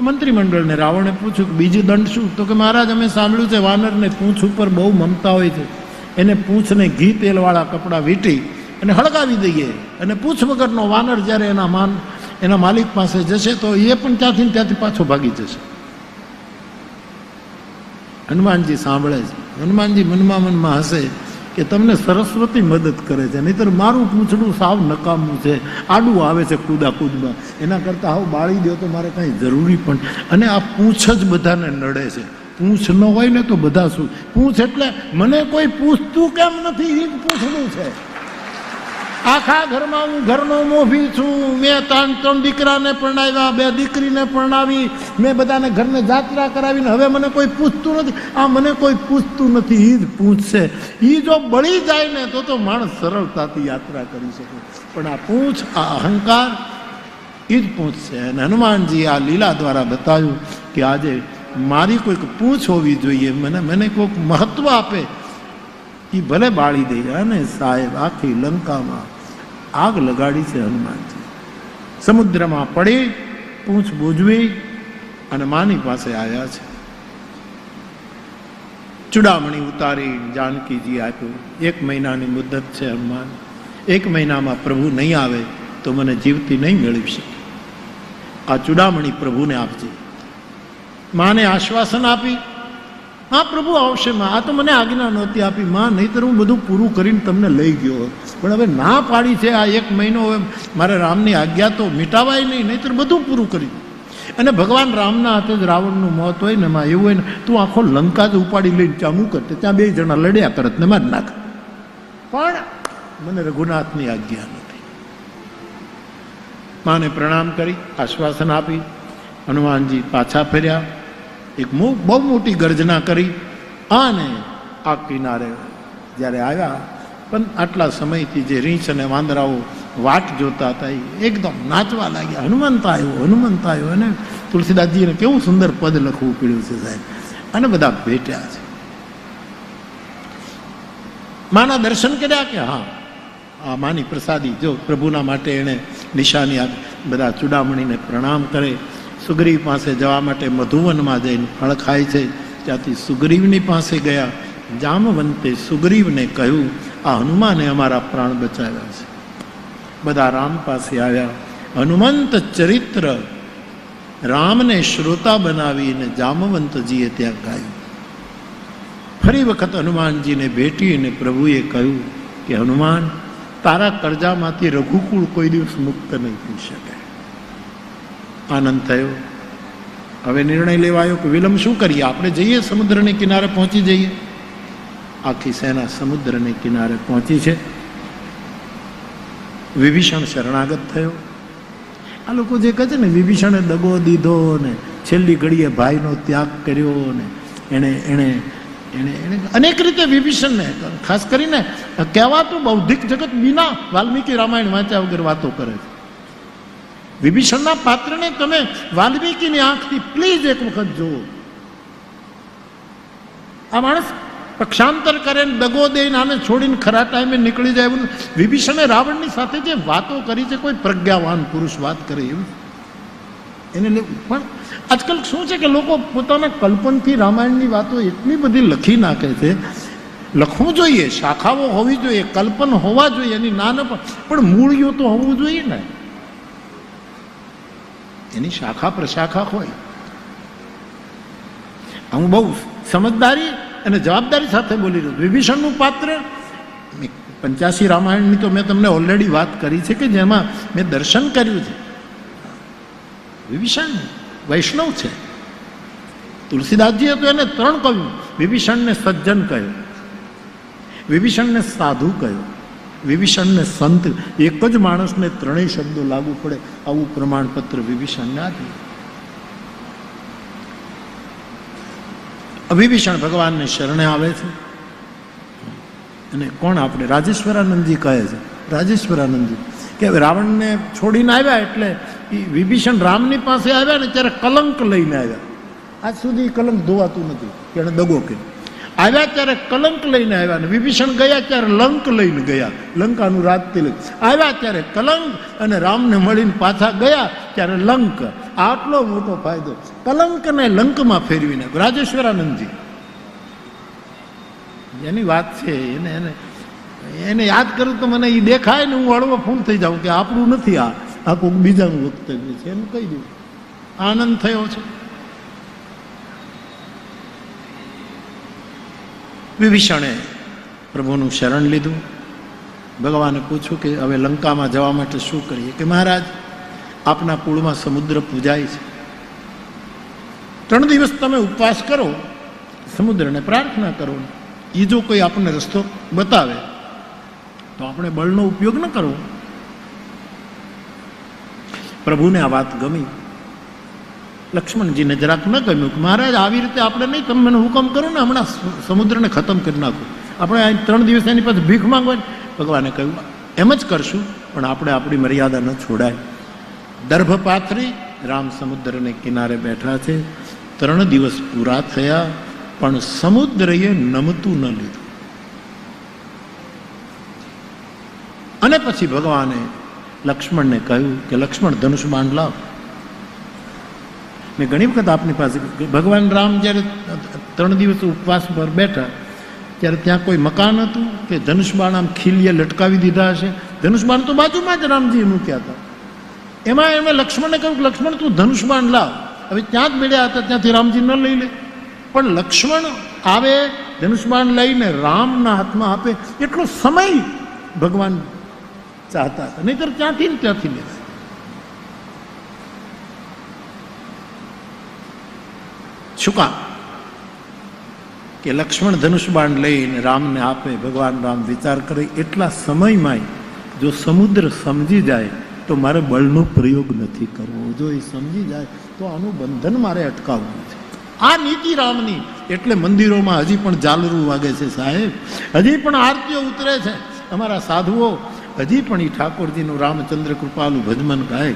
મંત્રીમંડળને રાવણે પૂછ્યું કે બીજું દંડ શું? તો કે મહારાજ, અમે સાંભળ્યું છે વાનરને પૂંછ ઉપર બહુ મમતા હોય છે, એને પૂંછને ઘી તેલવાળા કપડાં વીંટી અને હળગાવી દઈએ, અને પૂંછ વગરનો વાનર જ્યારે એના માલિક પાસે જશે તો એ પણ ત્યાંથી પાછો ભાગી જશે. હનુમાનજી સાંભળે છે. હનુમાનજી મનમાં હસે કે તમને સરસ્વતી મદદ કરે છે, નહીતર મારું પૂંછડું સાવ નકામું છે, આડું આવે છે કૂદમાં, એના કરતાં આવું બાળી દો તો મારે કાંઈ જરૂરી પણ. અને આ પૂંછ જ બધાને નડે છે. પૂંછ ન હોય ને તો બધા શું? પૂંછ એટલે મને કોઈ પૂછતું કેમ નથી, એ જ પૂંછડું છે. આખા ઘરમાં હું ઘરનો મોભી છું. મેં ત્રણ દીકરાને પરણાવ્યા, 2 દીકરીને પરણાવી, મેં બધાને ઘરને જાત્રા કરાવીને હવે મને કોઈ પૂછતું નથી. આ મને કોઈ પૂછતું નથી, એ જ પૂછશે. એ જો બળી જાય ને તો માણસ સરળતાથી યાત્રા કરી શકે. પણ આ પૂંછ, આ અહંકાર, એ જ પૂછશે. અને હનુમાનજી આ લીલા દ્વારા બતાવ્યું કે આજે મારી કોઈક પૂંછ હોવી જોઈએ, મને કોઈક મહત્વ આપે, એ ભલે બાળી દે. અને સાહેબ આખી લંકામાં આગ લગાડી છે હનુમાનજી. સમુદ્રમાં પડી, પૂંછ બૂજવી અને માની પાસે આવ્યા છે. ચૂડામણી ઉતારી જાનકીજી આપ્યું. 1 મહિનાની મુદત છે હનુમાન, 1 મહિનામાં પ્રભુ નહીં આવે તો મને જીવતી નહીં મેળવી શકે. આ ચૂડામણી પ્રભુને આપજે. માને આશ્વાસન આપી, હા પ્રભુ આવશે માં, આ તો મને આજ્ઞા નહોતી આપી માં, નહીતર હું બધું પૂરું કરીને તમને લઈ ગયો. પણ હવે ના પાડી છે, આ 1 મહિનો મારે રામની આજ્ઞા તો મિટાવાય નહીં, નહીતર બધું પૂરું કરી. અને ભગવાન રામના હાથે જ રાવણનું મોત હોય ને માં, એવું હોય ને તું આખો લંકા જ ઉપાડી લઈને ત્યાં મૂકત, ત્યાં 2 જણા લડ્યા કરત ને મારી નાખ. પણ મને રઘુનાથની આજ્ઞા નથી. માને પ્રણામ કરી, આશ્વાસન આપી, હનુમાનજી પાછા ફર્યા. એક બહુ મોટી ગર્જના કરી અને આ કિનારે જ્યારે આવ્યા, પણ આટલા સમયથી જે રીંછ અને વાંદરાઓ વાટ જોતા હતા એ એકદમ નાચવા લાગ્યા. હનુમંત આવ્યો. અને તુલસીદાસજીને કેવું સુંદર પદ લખવું પડ્યું છે સાહેબ. અને બધા ભેટ્યા છે. માના દર્શન કર્યા કે હા, આ માની પ્રસાદી જો પ્રભુના માટે એણે નિશાની આપી. બધા ચૂડામણીને પ્રણામ કરે. સુગ્રીવ પાસે જવા માટે મધુવનમાં જઈને ફળ ખાય છે. ત્યાંથી સુગ્રીવની પાસે ગયા. જામવંતે સુગ્રીવને કહ્યું, આ હનુમાને અમારા પ્રાણ બચાવ્યા છે. બધા રામ પાસે આવ્યા. હનુમંત ચરિત્ર રામને શ્રોતા બનાવીને જામવંતજીએ ત્યાં ગાયું. ફરી વખત હનુમાનજીને ભેટીને પ્રભુએ કહ્યું કે હનુમાન, તારા કરજામાંથી રઘુકુળ કોઈ દિવસ મુક્ત નહીં થઈ શકે. આનંદ થયો. હવે નિર્ણય લેવાયો કે વિલંબ શું કરીએ, આપણે જઈએ સમુદ્રને કિનારે પહોંચી જઈએ. આખી સેના સમુદ્રને કિનારે પહોંચી છે. વિભીષણ શરણાગત થયો. આ લોકો જે કહે છે ને વિભીષણે દગો દીધો ને છેલ્લી ઘડીએ ભાઈનો ત્યાગ કર્યો ને એને અનેક રીતે વિભીષણને ખાસ કરીને કહેવાતું બૌદ્ધિક જગત બીના વાલ્મીકી રામાયણ વાંચ્યા વગર વાતો કરે છે. વિભીષણના પાત્રને તમે વાલ્મીકીની આંખથી પ્લીઝ એક વખત જુઓ. આ માણસ પક્ષાંતર કરે ને દગો દઈને આને છોડીને ખરા ટાઈમે નીકળી જાય. વિભીષણે રાવણની સાથે જે વાતો કરી છે, કોઈ પ્રજ્ઞાવાન પુરુષ વાત કરે એવું એને પણ આજકાલ શું છે કે લોકો પોતાના કલ્પનથી રામાયણની વાતો એટલી બધી લખી નાખે છે. લખવું જોઈએ, શાખાઓ હોવી જોઈએ, કલ્પન હોવા જોઈએ, એની ના પણ મૂળિયો તો હોવું જોઈએ ને, એની શાખા પ્રશાખા હોય. હું બહુ સમજદારી અને જવાબદારી સાથે બોલી રહ્યો. વિભીષણનું પાત્ર 85 રામાયણની તો મેં તમને ઓલરેડી વાત કરી છે કે જેમાં મેં દર્શન કર્યું છે. વિભીષણ વૈષ્ણવ છે. તુલસીદાસજીએ તો એને 3 કહ્યું. વિભીષણને સજ્જન કહ્યું, વિભીષણને સાધુ કહ્યું, વિભીષણને સંત. એક જ માણસને 3 શબ્દો લાગુ પડે આવું પ્રમાણપત્ર વિભીષણને આપ્યું. વિભીષણ ભગવાનને શરણે આવે છે. અને કોણ આપણે રાજેશ્વરાનંદજી કહે છે, રાજેશ્વરાનંદજી કે રાવણને છોડીને આવ્યા એટલે વિભીષણ રામની પાસે આવ્યા ને ત્યારે કલંક લઈને આવ્યા. આજ સુધી કલંક ધોવાતું નથી કે એને દગો કર્યો. આવ્યા ત્યારે કલંક લઈને આવ્યા, ને વિભીષણ ગયા ત્યારે લંક લઈને ગયા, લંકાનું રાજ તિલક. આવ્યા ત્યારે કલંક અને રામને મળીને પાછા ગયા ત્યારે લંક. આટલો મોટો ફાયદો કલંકને લંકમાં ફેરવી નાખ્યો. રાજેશ્વરાનંદજી એની વાત છે, એને યાદ કરું તો મને એ દેખાય ને હું હળવો ફૂલ થઈ જાઉં કે આપણું નથી, આ કોઈક બીજાનું વક્તવ્ય છે એમ કહી દઉં. આનંદ થયો છે. વિભીષણે પ્રભુનું શરણ લીધું. ભગવાને પૂછ્યું કે હવે લંકામાં જવા માટે શું કરીએ? કે મહારાજ, આપના કુળમાં સમુદ્ર પૂજાય છે, 3 દિવસ તમે ઉપવાસ કરો, સમુદ્રને પ્રાર્થના કરો. એ જો કોઈ આપણને રસ્તો બતાવે તો આપણે બળનો ઉપયોગ ન કરવો. પ્રભુને આ વાત ગમી. લક્ષ્મણજીને જરાક ન ગમ્યું કે મહારાજ આવી રીતે આપણે નહીં, તમે મને હુકમ કરો ને હમણાં સમુદ્રને ખતમ કરી નાખો, આપણે અહીં 3 દિવસ એની પાસે ભીખ માંગવાની. ભગવાને કહ્યું એમ જ કરશું, પણ આપણે આપણી મર્યાદા ન છોડાય. દર્ભ પાથરી રામ સમુદ્રને કિનારે બેઠા છે. 3 દિવસ પૂરા થયા પણ સમુદ્રએ નમતું ન લીધું. અને પછી ભગવાને લક્ષ્મણને કહ્યું કે લક્ષ્મણ, ધનુષ બાણ લાવ. મેં ઘણી વખત આપની પાસે ભગવાન રામ જ્યારે 3 દિવસ ઉપવાસ પર બેઠા ત્યારે ત્યાં કોઈ મકાન હતું કે ધનુષબાણ આમ ખીલીએ લટકાવી દીધા હશે? ધનુષબાણ તો બાજુમાં જ રામજી મૂક્યા હતા. એમાં એમણે લક્ષ્મણને કહ્યું કે લક્ષ્મણ, તું ધનુષબાણ લાવ. હવે ત્યાં જ મળ્યા હતા, ત્યાંથી રામજી ન લઈ લે. પણ લક્ષ્મણ આવે, ધનુષબાણ લઈને રામના હાથમાં આપે, એટલો સમય ભગવાન ચાહતા હતા, નહીતર ત્યાંથી ને ત્યાંથી લે. શું કામ? કે લક્ષ્મણ ધનુષબાણ લઈને રામને આપે, ભગવાન રામ વિચાર કરે એટલા સમયમાં જો સમુદ્ર સમજી જાય તો મારે બળનો પ્રયોગ નથી કરવો. જો એ સમજી જાય તો આનું બંધન મારે અટકાવવું છે. આ નીતિ રામની. એટલે મંદિરોમાં હજી પણ ઝાલરું વાગે છે સાહેબ, હજી પણ આરતીઓ ઉતરે છે. અમારા સાધુઓ હજી પણ એ ઠાકોરજીનું રામચંદ્ર કૃપાલું ભજમન ગાય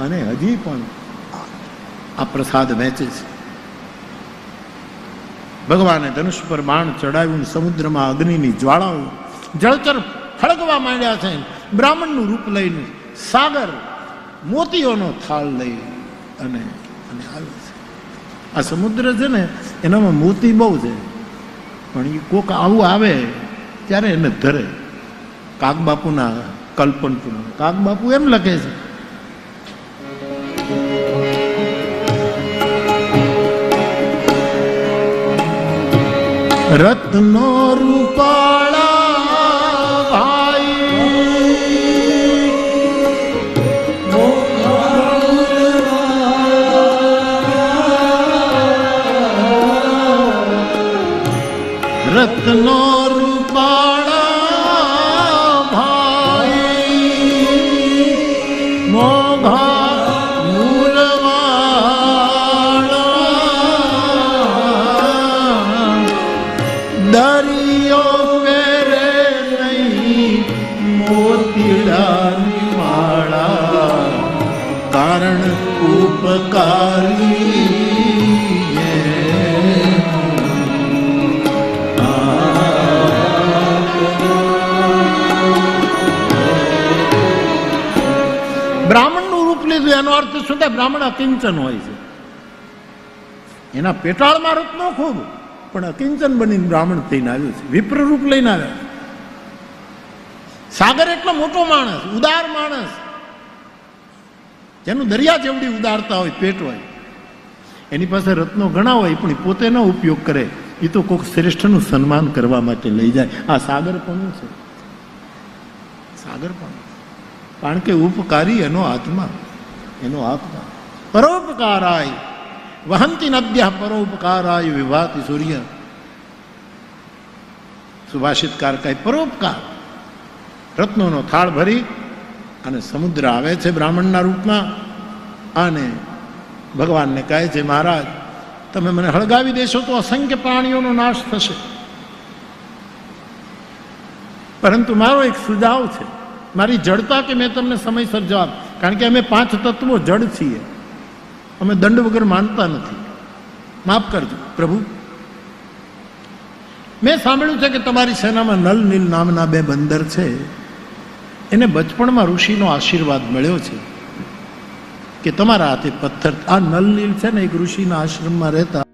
અને હજી પણ આ પ્રસાદ વહેંચે છે. ભગવાને ધનુષ પર બાણ ચડાવ્યું. સમુદ્રમાં અગ્નિની જ્વાળાઓ જળચર ફળગવા માંડ્યા છે. બ્રાહ્મણનું રૂપ લઈને સાગર મોતીઓનો થાળ લઈ અને આવ્યો છે. આ સમુદ્ર છે ને એનામાં મોતી બહુ છે, પણ એ કોક આવું આવે ત્યારે એને ધરે. કાગબાપુના કલ્પનપુર કાગબાપુ એમ લખે છે, રત્નો રૂપાળા ભાઈ રત્નો રૂપાળા ભાઈ મોઘા મૂલવાળા દરિયો વેરે નહીં મોતીડાની માળા કારણ ઉપકારી બ્રાહ્મણનું રૂપ લીધું. એનો અર્થ શું થાય? બ્રાહ્મણ અકિંચન હોય છે. એના પેટાળમાં રત્નો ખૂબ, પણ અકિંચન બનીને બ્રાહ્મણ થઈને આવ્યું છે. વિપ્ર રૂપ લઈને આવ્યા. સાગર એટલો મોટો માણસ, ઉદાર માણસ, જેનું દરિયા જેવડી ઉદારતા હોય, પેટ હોય, એની પાસે રત્નો ઘણા હોય, પણ પોતે ન ઉપયોગ કરે. એ તો કોઈક શ્રેષ્ઠનું સન્માન કરવા માટે લઈ જાય. આ સાગર પણ છે. સાગર પણ કારણ કે ઉપકારી એનો આત્મા, એનો આત્મા. પરોપકારાય વહંતી નદ્યા પરોપકારાય વિભાતિ સૂર્ય. સુભાષિતકાર કહે પરોપકાર. રત્નોનો થાળ ભરી અને સમુદ્ર આવે છે બ્રાહ્મણના રૂપમાં અને ભગવાનને કહે છે, મહારાજ તમે મને હળગાવી દેશો તો અસંખ્ય પ્રાણીઓનો નાશ થશે, પરંતુ મારો એક સુઝાવ છે. મારી જડતા કે મેં તમને સમયસર જવાબ, કારણ કે અમે 5 તત્વો જડ છીએ, અમે દંડ વગર માનતા નથી. માફ કરજો પ્રભુ, મેં સાંભળ્યું છે કે તમારી સેનામાં નલ નીલ નામના 2 બંદર છે. એને બચપણમાં ઋષિનો આશીર્વાદ મળ્યો છે કે તમારા હાથે પથ્થર. આ નલ નીલ છે ને એક ઋષિના આશ્રમમાં રહેતા.